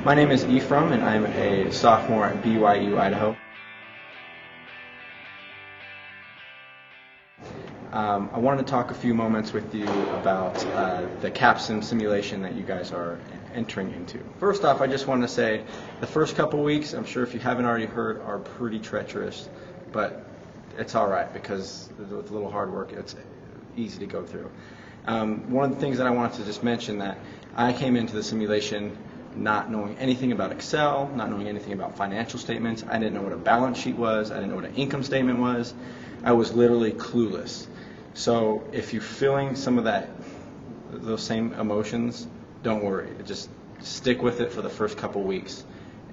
My name is Ephraim, and I'm a sophomore at BYU, Idaho. I wanted to talk a few moments with you about the CapSim simulation that you guys are entering into. First off, I just wanted to say the first couple weeks, I'm sure if you haven't already heard, are pretty treacherous, but it's all right because with a little hard work, it's easy to go through. One of the things that I wanted to just mention that I came into the simulation not knowing anything about Excel, not knowing anything about financial statements. I didn't know what a balance sheet was. I didn't know what an income statement was. I was literally clueless. So if you're feeling some of those same emotions, don't worry. Just stick with it for the first couple weeks,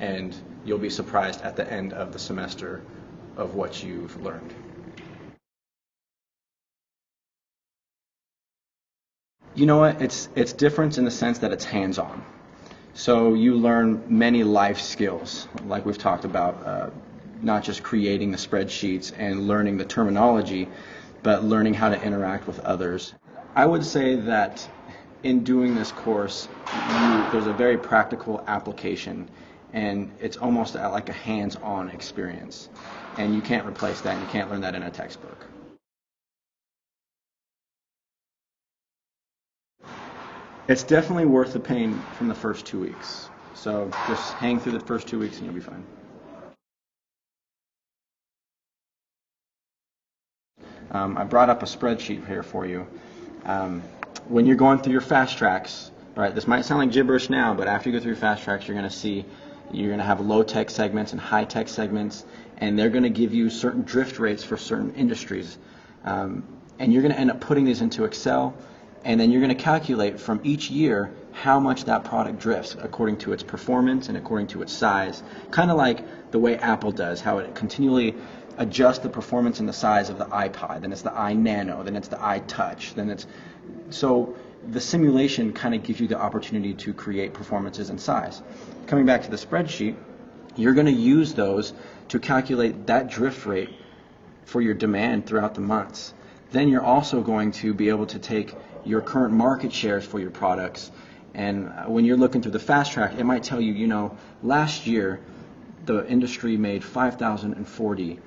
and you'll be surprised at the end of the semester of what you've learned. You know what? It's different in the sense that it's hands-on. So you learn many life skills, like we've talked about, not just creating the spreadsheets and learning the terminology, but learning how to interact with others. I would say that in doing this course, there's a very practical application, and it's almost like a hands-on experience. And you can't replace that, and you can't learn that in a textbook. It's definitely worth the pain from the first 2 weeks. So just hang through the first 2 weeks and you'll be fine. I brought up a spreadsheet here for you. When you're going through your fast tracks, right, this might sound like gibberish now, but after you go through your fast tracks, you're going to have low-tech segments and high-tech segments, and they're going to give you certain drift rates for certain industries. And you're going to end up putting these into Excel, and then you're going to calculate from each year how much that product drifts according to its performance and according to its size. Kind of like the way Apple does, how it continually adjusts the performance and the size of the iPod. Then it's the iNano, then it's the iTouch, so the simulation kind of gives you the opportunity to create performances and size. Coming back to the spreadsheet, you're going to use those to calculate that drift rate for your demand throughout the months. Then you're also going to be able to take your current market shares for your products, and when you're looking through the fast track, it might tell you, last year the industry made 5,040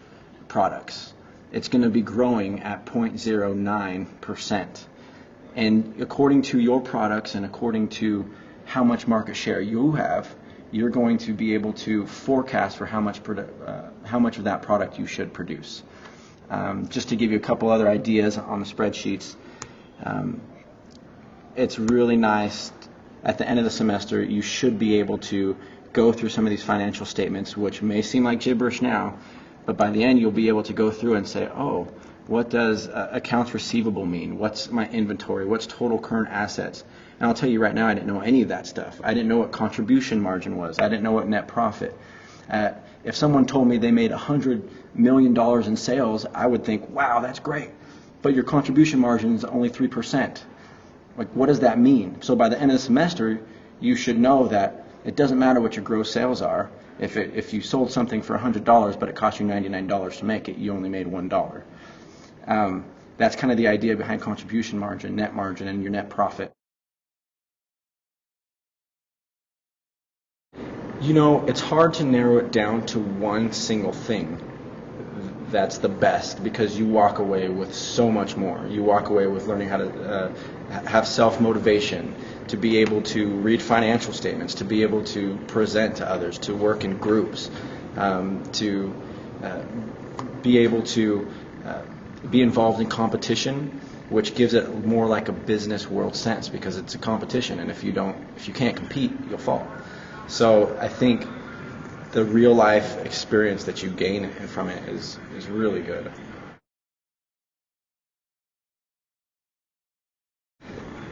products. It's going to be growing at 0.09%, and according to your products and according to how much market share you have, you're going to be able to forecast for how much of that product you should produce. Just to give you a couple other ideas on the spreadsheets, it's really nice. At the end of the semester, you should be able to go through some of these financial statements, which may seem like gibberish now, but by the end you'll be able to go through and say, oh, what does accounts receivable mean? What's my inventory? What's total current assets? And I'll tell you right now, I didn't know any of that stuff. I didn't know what contribution margin was. I didn't know what net profit. If someone told me they made $100 million in sales, I would think, wow, that's great. But your contribution margin is only 3%. Like, what does that mean? So by the end of the semester, you should know that it doesn't matter what your gross sales are. If you sold something for $100, but it cost you $99 to make it, you only made $1. That's kind of the idea behind contribution margin, and your net profit. It's hard to narrow it down to one single thing that's the best, because you walk away with so much more. You walk away with learning how to have self-motivation, to be able to read financial statements, to be able to present to others, to work in groups, to be able to be involved in competition, which gives it more like a business world sense, because it's a competition, and if you can't compete, you'll fall. So I think the real life experience that you gain from it is really good.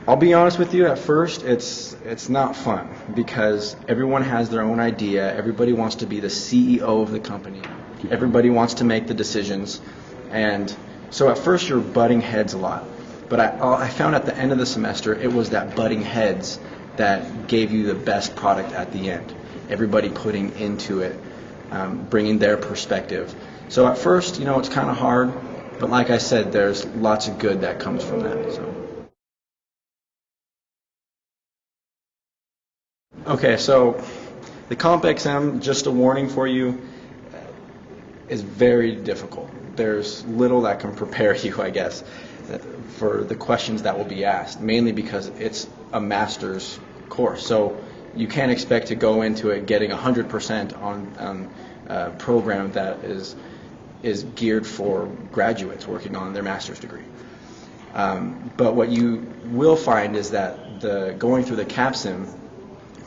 I'll be honest with you, at first it's not fun, because everyone has their own idea. Everybody wants to be the CEO of the company. Everybody wants to make the decisions, and so at first you're butting heads a lot. But I found at the end of the semester it was that butting heads that gave you the best product at the end. Everybody putting into it, bringing their perspective. So at first, it's kind of hard, but like I said, there's lots of good that comes from that. So. Okay, so The CompXM, just a warning for you, is very difficult. There's little that can prepare you, I guess, for the questions that will be asked, mainly because it's a master's course. So you can't expect to go into it getting 100% on a program that is geared for graduates working on their master's degree. But what you will find is that going through the CapSim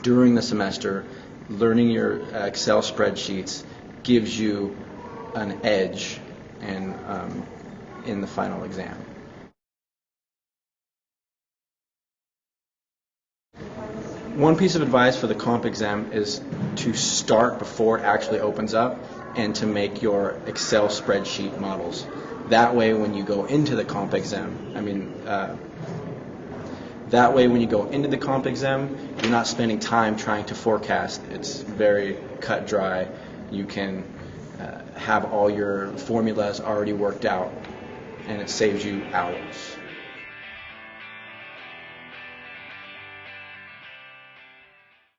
during the semester, learning your Excel spreadsheets gives you an edge in the final exam. One piece of advice for the comp exam is to start before it actually opens up and to make your Excel spreadsheet models. That way when you go into the comp exam, you're not spending time trying to forecast. It's very cut dry. You can have all your formulas already worked out, and it saves you hours.